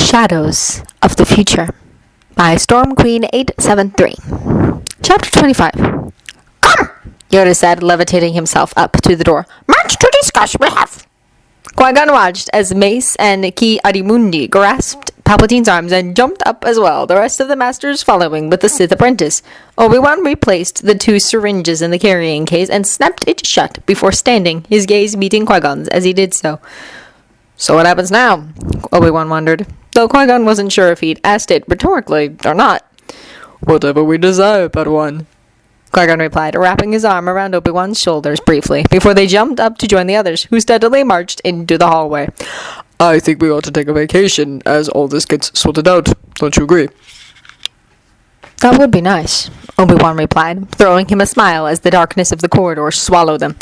Shadows of the Future by Storm Queen 873. Chapter 25. Come! Yoda said, levitating himself up to the door. Much to discuss we have. Qui-Gon watched as Mace and Qui-Gon grasped Palpatine's arms and jumped up as well, the rest of the masters following with the Sith apprentice. Obi-Wan replaced the 2 syringes in the carrying case and snapped it shut before standing, his gaze meeting Qui-Gon's as he did so. So what happens now? Obi-Wan wondered, though Qui-Gon wasn't sure if he'd asked it rhetorically or not. Whatever we desire, Padawan, Qui-Gon replied, wrapping his arm around Obi-Wan's shoulders briefly, before they jumped up to join the others, who steadily marched into the hallway. I think we ought to take a vacation as all this gets sorted out. Don't you agree? That would be nice, Obi-Wan replied, throwing him a smile as the darkness of the corridor swallowed them.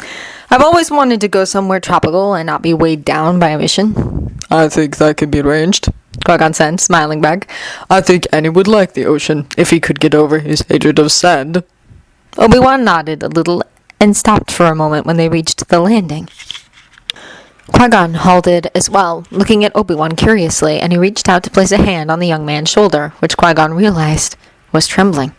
I've always wanted to go somewhere tropical and not be weighed down by a mission. I think that can be arranged, Qui-Gon said, smiling back. I think Annie would like the ocean, if he could get over his hatred of sand. Obi-Wan nodded a little and stopped for a moment when they reached the landing. Qui-Gon halted as well, looking at Obi-Wan curiously, and he reached out to place a hand on the young man's shoulder, which Qui-Gon realized was trembling.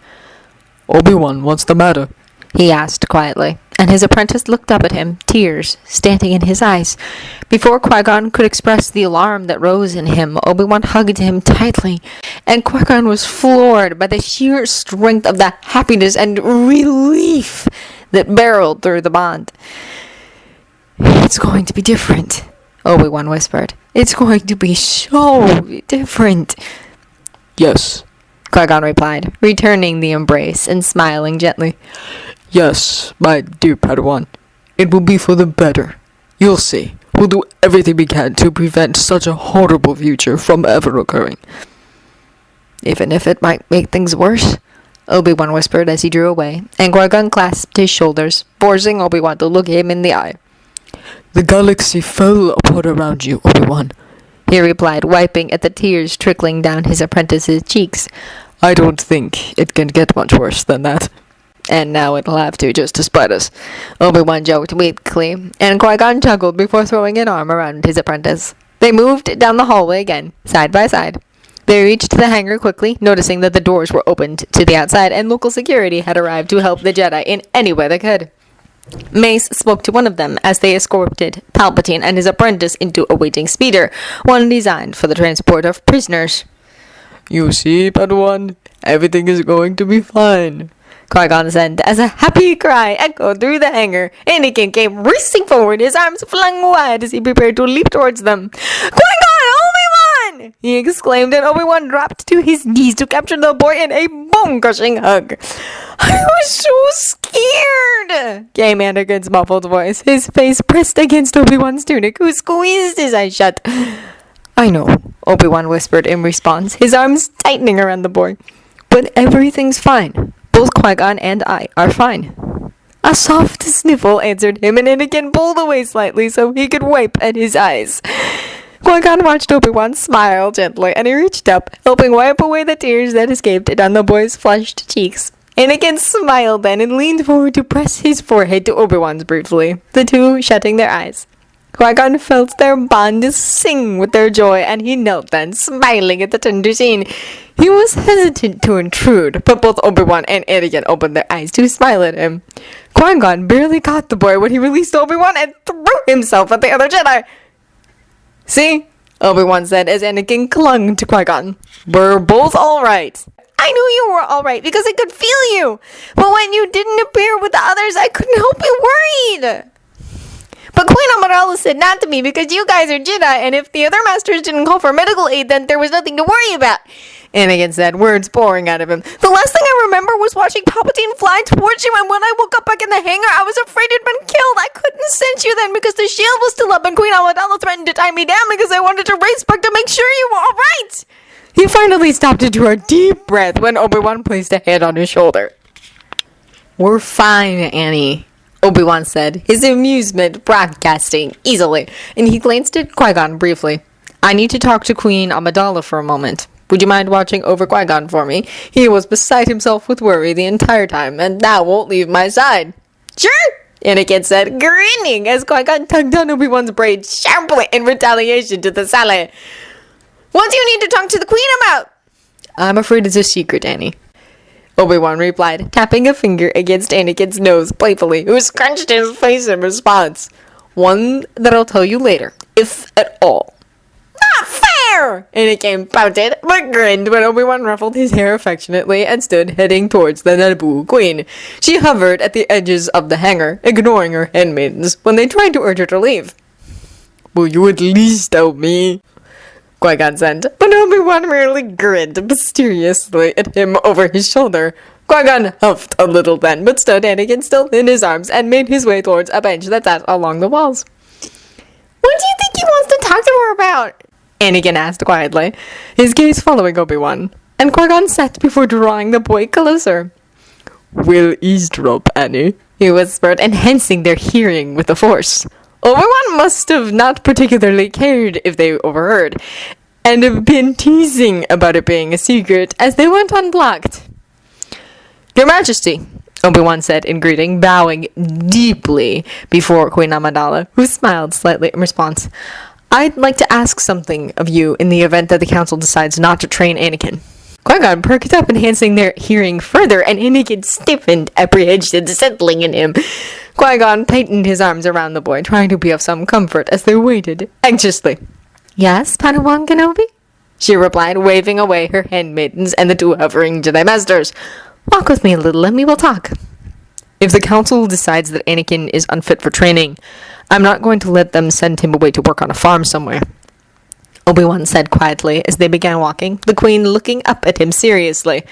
Obi-Wan, what's the matter? He asked quietly, and his apprentice looked up at him, tears standing in his eyes. Before Qui-Gon could express the alarm that rose in him, Obi-Wan hugged him tightly, and Qui-Gon was floored by the sheer strength of the happiness and relief that barreled through the bond. It's going to be different, Obi-Wan whispered. It's going to be so different. Yes, Qui-Gon replied, returning the embrace and smiling gently. Yes, my dear Padawan. It will be for the better. You'll see. We'll do everything we can to prevent such a horrible future from ever occurring. Even if it might make things worse, Obi-Wan whispered as he drew away, and Qui-Gon clasped his shoulders, forcing Obi-Wan to look him in the eye. The galaxy fell apart around you, Obi-Wan, he replied, wiping at the tears trickling down his apprentice's cheeks. I don't think it can get much worse than that. And now it'll have to, just to spite us, Obi-Wan joked weakly, and Qui-Gon chuckled before throwing an arm around his apprentice. They moved down the hallway again, side by side. They reached the hangar quickly, noticing that the doors were opened to the outside, and local security had arrived to help the Jedi in any way they could. Mace spoke to one of them as they escorted Palpatine and his apprentice into a waiting speeder, one designed for the transport of prisoners. You see, Padawan, everything is going to be fine, Qui-Gon said as a happy cry echoed through the hangar. Anakin came racing forward, his arms flung wide as he prepared to leap towards them. Qui-Gon, Obi-Wan! He exclaimed, and Obi-Wan dropped to his knees to capture the boy in a bone-crushing hug. I was so scared, came Anakin's muffled voice, his face pressed against Obi-Wan's tunic, who squeezed his eyes shut. I know, Obi-Wan whispered in response, his arms tightening around the boy. But everything's fine. Both Qui-Gon and I are fine. A soft sniffle answered him, and Anakin pulled away slightly so he could wipe at his eyes. Qui-Gon watched Obi-Wan smile gently, and he reached up, helping wipe away the tears that escaped down the boy's flushed cheeks. Anakin smiled then and leaned forward to press his forehead to Obi-Wan's briefly, the two shutting their eyes. Qui-Gon felt their bond sing with their joy, and he knelt then, smiling at the tender scene. He was hesitant to intrude, but both Obi-Wan and Anakin opened their eyes to smile at him. Qui-Gon barely caught the boy when he released Obi-Wan and threw himself at the other Jedi. See? Obi-Wan said as Anakin clung to Qui-Gon. We're both alright. I knew you were alright because I could feel you. But when you didn't appear with the others, I couldn't help but worried. But Queen Amidala said not to me because you guys are Jedi, and if the other masters didn't call for medical aid, then there was nothing to worry about. Anakin said, words pouring out of him. The last thing I remember was watching Palpatine fly towards you, and when I woke up back in the hangar, I was afraid he'd been killed. I couldn't sense you then because the shield was still up, and Queen Amidala threatened to tie me down because I wanted to race back to make sure you were alright. He finally stopped to draw a deep breath when Obi-Wan placed a hand on his shoulder. We're fine, Annie, Obi-Wan said, his amusement broadcasting easily, and he glanced at Qui-Gon briefly. I need to talk to Queen Amidala for a moment. Would you mind watching over Qui-Gon for me? He was beside himself with worry the entire time, and now won't leave my side. Sure, Anakin said, grinning as Qui-Gon tugged on Obi-Wan's braid sharply in retaliation to the sally. What do you need to talk to the Queen about? I'm afraid it's a secret, Annie. Obi-Wan replied, tapping a finger against Anakin's nose playfully, who scrunched his face in response. One that I'll tell you later, if at all. Not fair! Anakin pouted, but grinned when Obi-Wan ruffled his hair affectionately and stood heading towards the Naboo Queen. She hovered at the edges of the hangar, ignoring her handmaidens when they tried to urge her to leave. Will you at least help me? Qui-Gon said, but Obi-Wan merely grinned mysteriously at him over his shoulder. Qui-Gon huffed a little then, but stood Anakin still in his arms and made his way towards a bench that sat along the walls. What do you think he wants to talk to her about? Anakin asked quietly, his gaze following Obi-Wan, and Qui-Gon sat before drawing the boy closer. We'll eavesdrop, Annie, he whispered, enhancing their hearing with the Force. Obi-Wan must have not particularly cared if they overheard, and have been teasing about it being a secret as they went unblocked. Your Majesty, Obi-Wan said in greeting, bowing deeply before Queen Amidala, who smiled slightly in response. I'd like to ask something of you in the event that the Council decides not to train Anakin. Qui-Gon perked up, enhancing their hearing further, and Anakin stiffened, apprehension settling in him. Qui-Gon tightened his arms around the boy, trying to be of some comfort as they waited anxiously. Yes, Padawan Kenobi? She replied, waving away her handmaidens and the two hovering Jedi Masters. Walk with me a little and we will talk. If the Council decides that Anakin is unfit for training, I'm not going to let them send him away to work on a farm somewhere. Obi-Wan said quietly as they began walking, the Queen looking up at him seriously.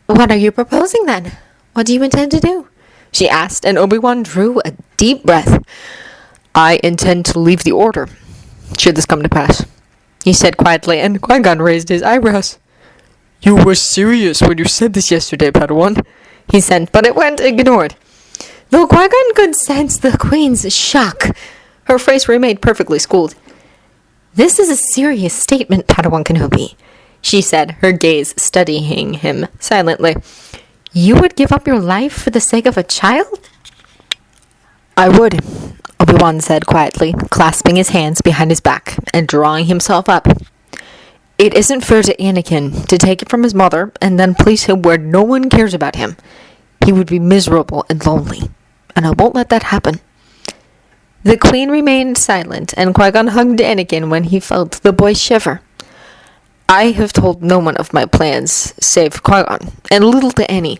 What are you proposing then? What do you intend to do? She asked, and Obi-Wan drew a deep breath. I intend to leave the Order, should this come to pass, he said quietly, and Qui-Gon raised his eyebrows. You were serious when you said this yesterday, Padawan, he said, but it went ignored. Though Qui-Gon could sense the Queen's shock, her face remained perfectly schooled. This is a serious statement, Padawan Kenobi, she said, her gaze studying him silently. You would give up your life for the sake of a child? I would, Obi-Wan said quietly, clasping his hands behind his back and drawing himself up. It isn't fair to Anakin to take it from his mother and then place him where no one cares about him. He would be miserable and lonely, and I won't let that happen. The Queen remained silent, and Qui-Gon hugged Anakin when he felt the boy shiver. I have told no one of my plans, save Qui-Gon, and little to Annie,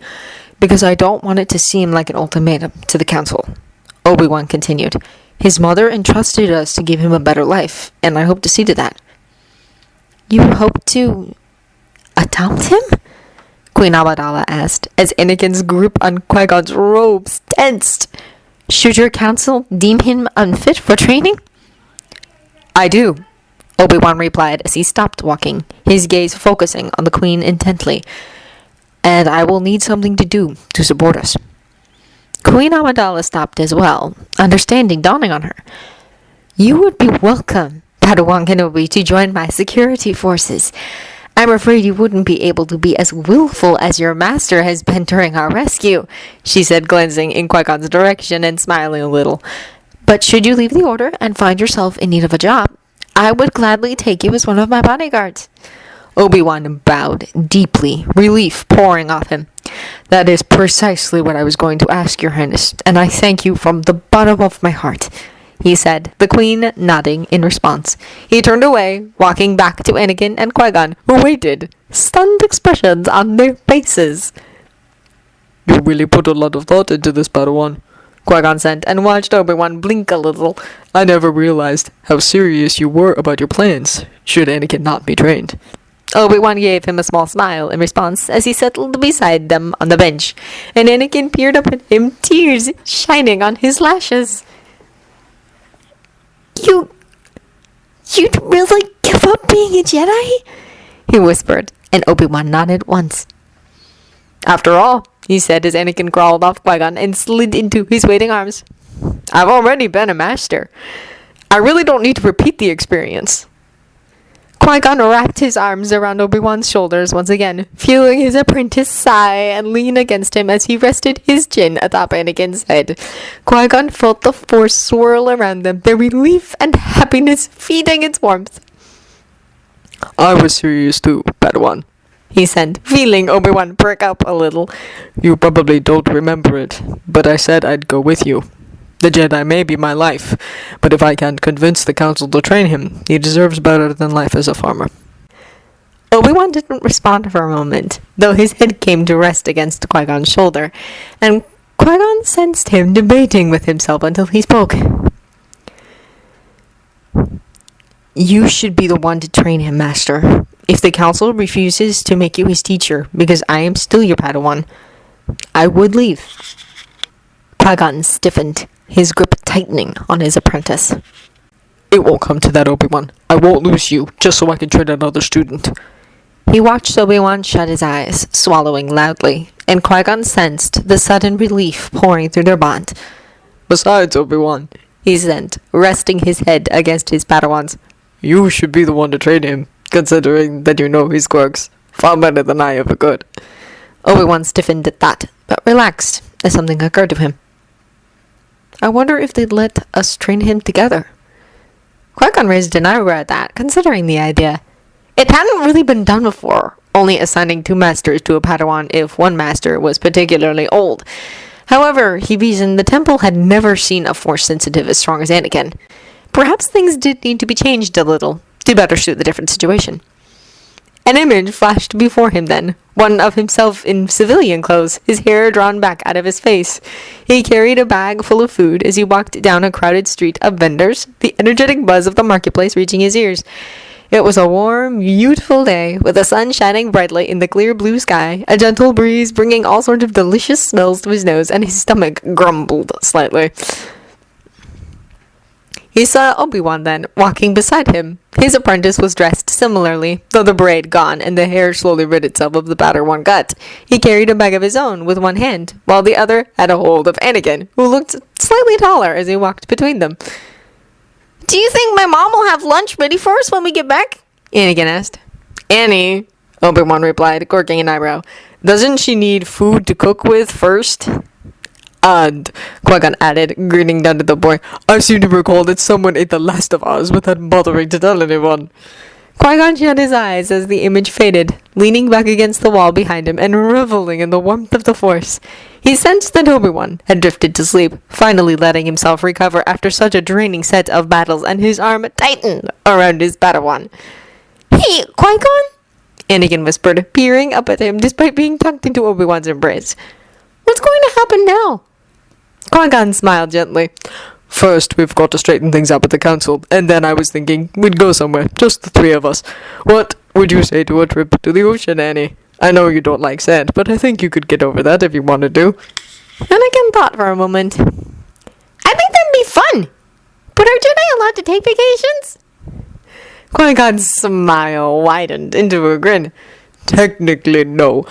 because I don't want it to seem like an ultimatum to the Council. Obi-Wan continued. His mother entrusted us to give him a better life, and I hope to see to that. You hope to adopt him? Queen Amidala asked, as Anakin's grip on Qui-Gon's robes tensed. Should your council deem him unfit for training? I do, Obi-Wan replied as he stopped walking, his gaze focusing on the Queen intently. And I will need something to do to support us. Queen Amidala stopped as well, understanding dawning on her. You would be welcome, Padawan Kenobi, to join my security forces. I'm afraid you wouldn't be able to be as willful as your master has been during our rescue, she said, glancing in Qui-Gon's direction and smiling a little. But should you leave the Order and find yourself in need of a job, I would gladly take you as one of my bodyguards. Obi-Wan bowed deeply, relief pouring off him. That is precisely what I was going to ask, Your Highness, and I thank you from the bottom of my heart, he said, the Queen nodding in response. He turned away, walking back to Anakin and Qui-Gon, who waited, stunned expressions on their faces. You really put a lot of thought into this, Padawan, Qui-Gon said, and watched Obi-Wan blink a little. I never realized how serious you were about your plans, should Anakin not be trained. Obi-Wan gave him a small smile in response as he settled beside them on the bench, and Anakin peered up at him, tears shining on his lashes. You'd really give up being a Jedi? He whispered, and Obi-Wan nodded once. After all, he said as Anakin crawled off Qui-Gon and slid into his waiting arms, I've already been a master. I really don't need to repeat the experience. Qui-Gon wrapped his arms around Obi-Wan's shoulders once again, feeling his apprentice sigh and lean against him as he rested his chin atop Anakin's head. Qui-Gon felt the Force swirl around them, their relief and happiness feeding its warmth. I was serious too, Padawan, he said, feeling Obi-Wan perk up a little. You probably don't remember it, but I said I'd go with you. The Jedi may be my life, but if I can't convince the Council to train him, he deserves better than life as a farmer. Obi-Wan didn't respond for a moment, though his head came to rest against Qui-Gon's shoulder, and Qui-Gon sensed him debating with himself until he spoke. You should be the one to train him, Master. If the Council refuses to make you his teacher, because I am still your Padawan, I would leave. Qui-Gon stiffened, his grip tightening on his apprentice. It won't come to that, Obi-Wan. I won't lose you, just so I can train another student. He watched Obi-Wan shut his eyes, swallowing loudly, and Qui-Gon sensed the sudden relief pouring through their bond. Besides, Obi-Wan, he said, resting his head against his Padawan's, you should be the one to train him, considering that you know his quirks far better than I ever could. Obi-Wan stiffened at that, but relaxed as something occurred to him. I wonder if they'd let us train him together. Qui-Gon raised an eyebrow at that, considering the idea. It hadn't really been done before, only assigning 2 masters to a Padawan if one master was particularly old. However, he reasoned the temple had never seen a force sensitive as strong as Anakin. Perhaps things did need to be changed a little, to better suit the different situation. An image flashed before him then, one of himself in civilian clothes, his hair drawn back out of his face. He carried a bag full of food as he walked down a crowded street of vendors, the energetic buzz of the marketplace reaching his ears. It was a warm, beautiful day, with the sun shining brightly in the clear blue sky, a gentle breeze bringing all sorts of delicious smells to his nose, and his stomach grumbled slightly. He saw Obi-Wan then, walking beside him. His apprentice was dressed similarly, though the braid gone and the hair slowly rid itself of the Padawan gut. He carried a bag of his own with one hand, while the other had a hold of Anakin, who looked slightly taller as he walked between them. Do you think my mom will have lunch ready for us when we get back? Anakin asked. Annie, Obi-Wan replied, quirking an eyebrow. Doesn't she need food to cook with first? And, Qui-Gon added, grinning down at the boy, I seem to recall that someone ate the last of ours without bothering to tell anyone. Qui-Gon shut his eyes as the image faded, leaning back against the wall behind him and reveling in the warmth of the Force. He sensed that Obi-Wan had drifted to sleep, finally letting himself recover after such a draining set of battles, and his arm tightened around his Padawan. Hey, Qui-Gon? Anakin whispered, peering up at him despite being tucked into Obi-Wan's embrace. What's going to happen now? Qui-Gon smiled gently. First, we've got to straighten things up at the council, and then I was thinking we'd go somewhere, just the 3 of us. What would you say to a trip to the ocean, Annie? I know you don't like sand, but I think you could get over that if you wanted to. Anakin thought for a moment. I think that'd be fun. But are Jedi allowed to take vacations? Qui-Gon's smile widened into a grin. Technically, no.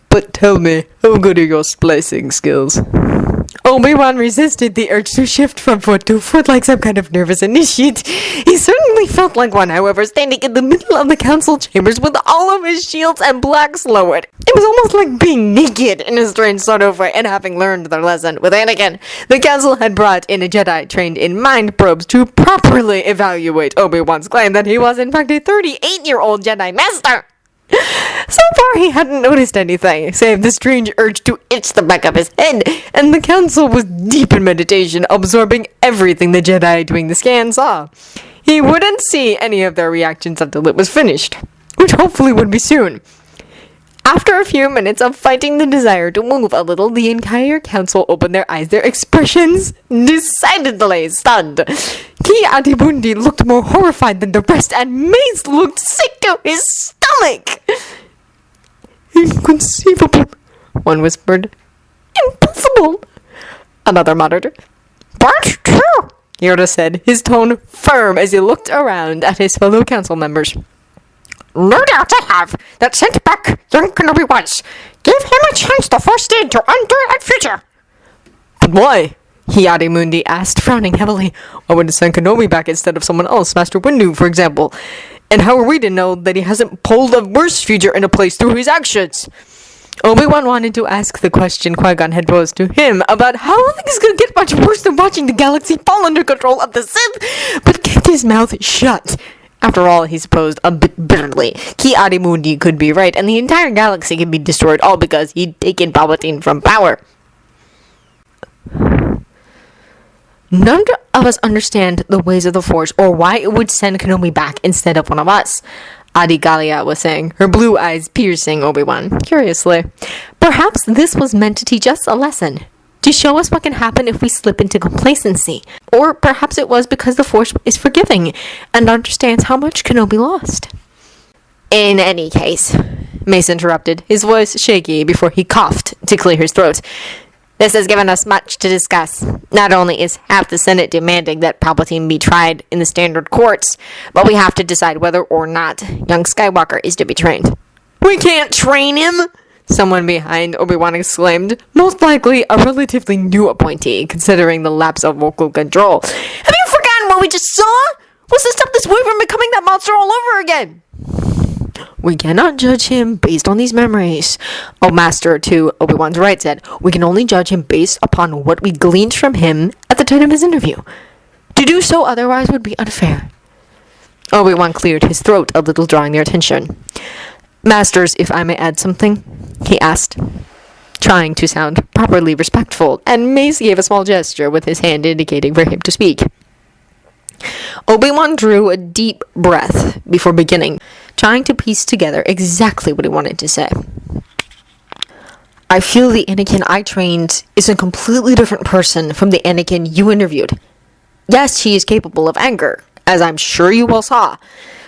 But tell me, how good are your splicing skills? Obi-Wan resisted the urge to shift from foot to foot like some kind of nervous initiate. He certainly felt like one, however, standing in the middle of the council chambers with all of his shields and blacks lowered. It was almost like being naked in a strange sort of way, and having learned their lesson with Anakin, the council had brought in a Jedi trained in mind probes to properly evaluate Obi-Wan's claim that he was in fact a 38-year-old Jedi Master. So far he hadn't noticed anything, save the strange urge to itch the back of his head, and the council was deep in meditation, absorbing everything the Jedi doing the scan saw. He wouldn't see any of their reactions until it was finished, which hopefully would be soon. After a few minutes of fighting the desire to move a little, the entire council opened their eyes, their expressions decidedly stunned. Qui-Gon looked more horrified than the rest, and Mace looked sick to his stomach. Inconceivable, one whispered. Impossible, another muttered. That's true, Yoda said, his tone firm as he looked around at his fellow council members. No doubt I have. That sent back young Kenobi once. Give him a chance to force the to undo that future. But why? Qui-Gon asked, frowning heavily. I would have sent Kenobi back instead of someone else, Master Windu, for example. And how are we to know that he hasn't pulled a worse future into place through his actions? Obi-Wan wanted to ask the question Qui-Gon had posed to him about how things could get much worse than watching the galaxy fall under control of the Sith, but kept his mouth shut. After all, he supposed a bit bitterly, Ki-Adi-Mundi could be right, and the entire galaxy could be destroyed all because he'd taken Palpatine from power. None of us understand the ways of the Force or why it would send Kenobi back instead of one of us, Adi Gallia was saying, her blue eyes piercing Obi-Wan, curiously. Perhaps this was meant to teach us a lesson, to show us what can happen if we slip into complacency. Or perhaps it was because the Force is forgiving and understands how much Kenobi lost. In any case, Mace interrupted, his voice shaky before he coughed to clear his throat. This has given us much to discuss. Not only is half the Senate demanding that Palpatine be tried in the standard courts, but we have to decide whether or not young Skywalker is to be trained. We can't train him! Someone behind Obi-Wan exclaimed, most likely a relatively new appointee, considering the lapse of vocal control. Have you forgotten what we just saw? What's to stop this boy from becoming that monster all over again? We cannot judge him based on these memories. Master to Obi-Wan's right said, we can only judge him based upon what we gleaned from him at the time of his interview. To do so otherwise would be unfair. Obi-Wan cleared his throat a little, drawing their attention. Masters, if I may add something, he asked, trying to sound properly respectful, and Mace gave a small gesture with his hand indicating for him to speak. Obi-Wan drew a deep breath before beginning, trying to piece together exactly what he wanted to say. I feel the Anakin I trained is a completely different person from the Anakin you interviewed. Yes, he is capable of anger, as I'm sure you all saw,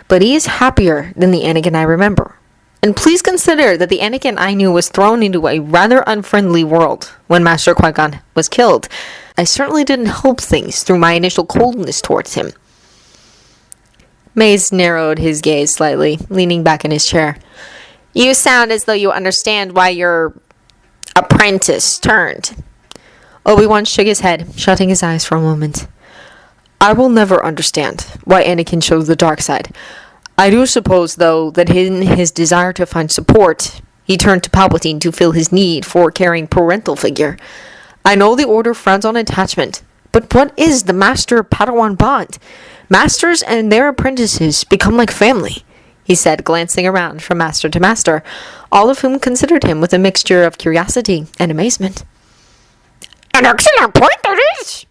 but he is happier than the Anakin I remember. And please consider that the Anakin I knew was thrown into a rather unfriendly world when Master Qui-Gon was killed. I certainly didn't help things through my initial coldness towards him. Mace narrowed his gaze slightly, leaning back in his chair. You sound as though you understand why your apprentice turned. Obi-Wan shook his head, shutting his eyes for a moment. I will never understand why Anakin chose the dark side. I do suppose, though, that in his desire to find support, he turned to Palpatine to fill his need for carrying parental figure. I know the Order frowns on attachment, but what is the Master-Padawan bond? Masters and their apprentices become like family, he said, glancing around from master to master, all of whom considered him with a mixture of curiosity and amazement. An excellent point, that is,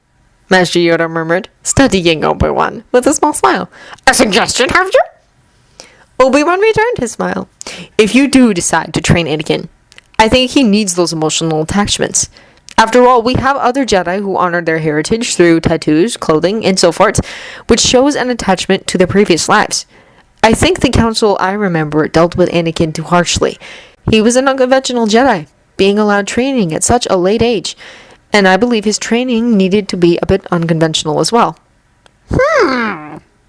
Master Yoda murmured, studying Obi-Wan with a small smile. A suggestion, have you? Obi-Wan returned his smile. If you do decide to train Anakin, I think he needs those emotional attachments. After all, we have other Jedi who honor their heritage through tattoos, clothing, and so forth, which shows an attachment to their previous lives. I think the council I remember dealt with Anakin too harshly. He was an unconventional Jedi, being allowed training at such a late age, and I believe his training needed to be a bit unconventional as well.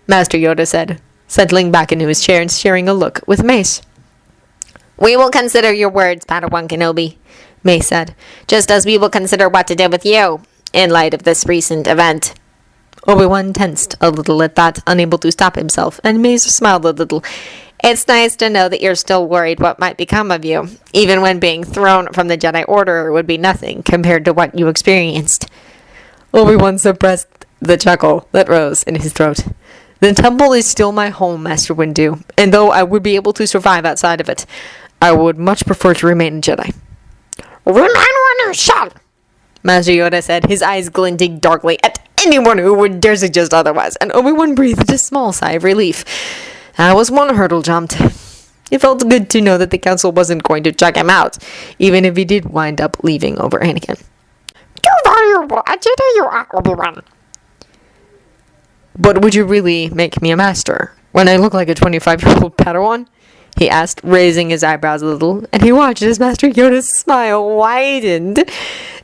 Master Yoda said, settling back into his chair and sharing a look with Mace. We will consider your words, Padawan Kenobi, Mace said, just as we will consider what to do with you, in light of this recent event. Obi-Wan tensed a little at that, unable to stop himself, and Mace smiled a little. It's nice to know that you're still worried what might become of you, even when being thrown from the Jedi Order would be nothing compared to what you experienced. Obi-Wan suppressed the chuckle that rose in his throat. The temple is still my home, Master Windu, and though I would be able to survive outside of it, I would much prefer to remain a Jedi. Remain when you shall, Master Yoda said, his eyes glinting darkly at anyone who would dare suggest otherwise, and Obi-Wan breathed a small sigh of relief. That was one hurdle jumped. It felt good to know that the council wasn't going to check him out, even if he did wind up leaving over Anakin. Too valuable a Jedi you are, Obi-Wan. But would you really make me a master, when I look like a 25-year-old Padawan? He asked, raising his eyebrows a little, and he watched as Master Yoda's smile widened,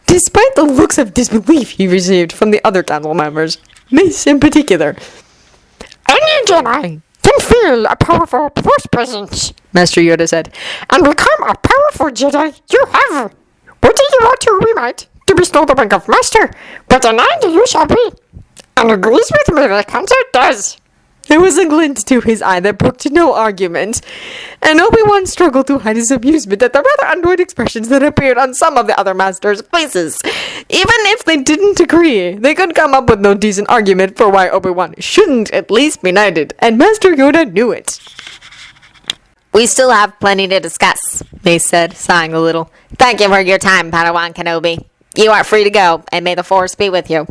despite the looks of disbelief he received from the other council members, Mace in particular. Any Jedi can feel a powerful Force presence, Master Yoda said, and become a powerful Jedi you have. Whether you want to, we might, to bestow the rank of Master, but an end you shall be. And agrees with me, the council does. There was a glint to his eye that brooked no argument, and Obi-Wan struggled to hide his amusement at the rather annoyed expressions that appeared on some of the other masters' faces. Even if they didn't agree, they could come up with no decent argument for why Obi-Wan shouldn't at least be knighted, and Master Yoda knew it. We still have plenty to discuss, they said, sighing a little. Thank you for your time, Padawan Kenobi. You are free to go, and may the Force be with you.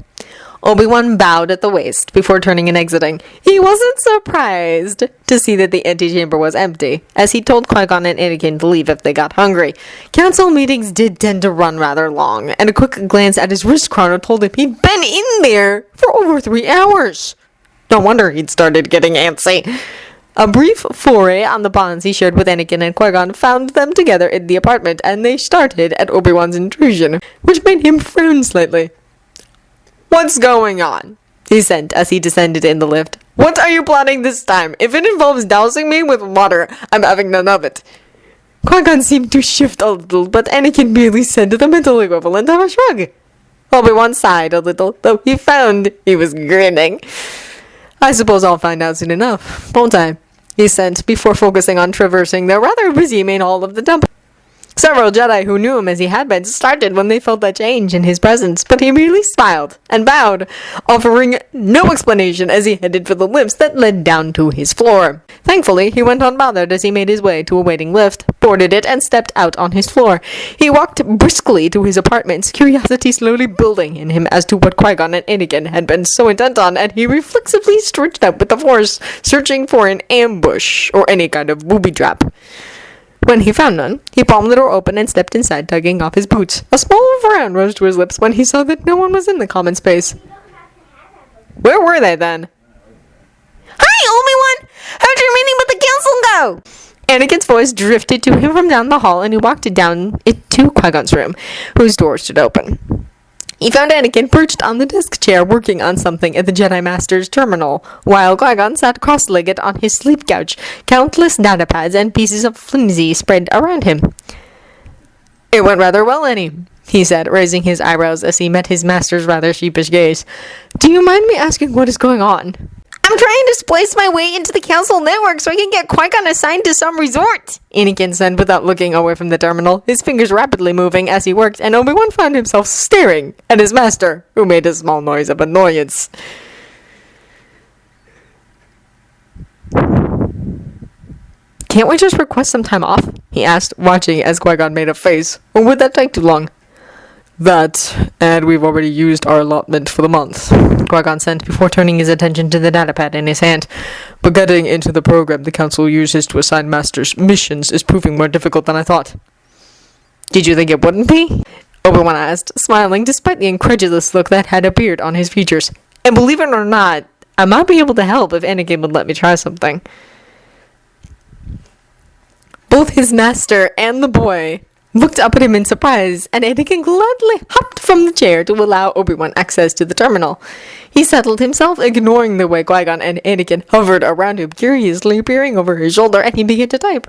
Obi-Wan bowed at the waist before turning and exiting. He wasn't surprised to see that the antechamber was empty, as he told Qui-Gon and Anakin to leave if they got hungry. Council meetings did tend to run rather long, and a quick glance at his wrist chrono told him he'd been in there for over 3 hours. No wonder he'd started getting antsy. A brief foray on the bonds he shared with Anakin and Qui-Gon found them together in the apartment, and they started at Obi-Wan's intrusion, which made him frown slightly. "What's going on?" he said as he descended in the lift. "What are you plotting this time? If it involves dousing me with water, I'm having none of it." Qui-Gon seemed to shift a little, but Anakin merely said the mental equivalent of a shrug. Obi-Wan sighed a little, though he found he was grinning. "I suppose I'll find out soon enough, won't I?" he said, before focusing on traversing the rather busy main hall of the temple. Several Jedi who knew him as he had been started when they felt that change in his presence, but he merely smiled and bowed, offering no explanation as he headed for the lifts that led down to his floor. Thankfully, he went unbothered as he made his way to a waiting lift, boarded it, and stepped out on his floor. He walked briskly to his apartments, curiosity slowly building in him as to what Qui-Gon and Anakin had been so intent on, and he reflexively stretched out with the Force, searching for an ambush or any kind of booby trap. When he found none, he palmed the door open and stepped inside, tugging off his boots. A small frown rose to his lips when he saw that no one was in the common space. Where were they then? Hi, Obi-Wan! How'd your meeting with the council go? Anakin's voice drifted to him from down the hall, and he walked down it to Qui-Gon's room, whose door stood open. He found Anakin perched on the desk chair working on something at the Jedi Master's terminal, while Qui-Gon sat cross-legged on his sleep couch, countless datapads and pieces of flimsy spread around him. "It went rather well, Annie," he said, raising his eyebrows as he met his master's rather sheepish gaze. "Do you mind me asking what is going on?" I'm trying to splice my way into the council network so I can get Qui-Gon assigned to some resort, Anakin said without looking away from the terminal, his fingers rapidly moving as he worked, and Obi-Wan found himself staring at his master, who made a small noise of annoyance. "Can't we just request some time off?" he asked, watching as Qui-Gon made a face. "Or would that take too long?" "That, and we've already used our allotment for the month," Qui-Gon said before turning his attention to the datapad in his hand. "But getting into the program the Council uses to assign Masters missions is proving more difficult than I thought." "Did you think it wouldn't be?" Obi-Wan asked, smiling despite the incredulous look that had appeared on his features. "And believe it or not, I might be able to help if Anakin would let me try something." Both his master and the boy looked up at him in surprise, and Anakin gladly hopped from the chair to allow Obi-Wan access to the terminal. He settled himself, ignoring the way Qui-Gon and Anakin hovered around him, curiously peering over his shoulder, and he began to type.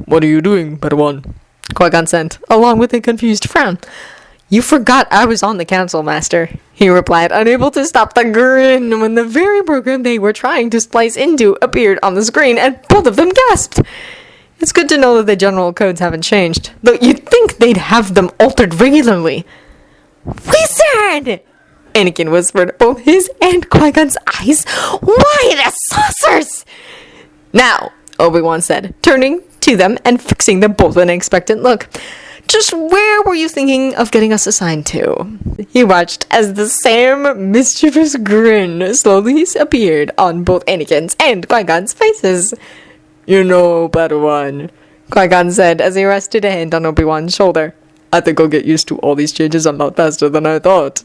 "What are you doing, Padawan?" Qui-Gon said, along with a confused frown. "You forgot I was on the council, Master," he replied, unable to stop the grin when the very program they were trying to splice into appeared on the screen, and both of them gasped. It's good to know that the general codes haven't changed, though you'd think they'd have them altered regularly. "Wizard!" Anakin whispered, both his and Qui-Gon's eyes wide as saucers. "Now," Obi-Wan said, turning to them and fixing them both with an expectant look. "Just where were you thinking of getting us assigned to?" He watched as the same mischievous grin slowly appeared on both Anakin's and Qui-Gon's faces. "You know, Padawan," Qui-Gon said as he rested a hand on Obi-Wan's shoulder. "I think I'll get used to all these changes a lot faster than I thought."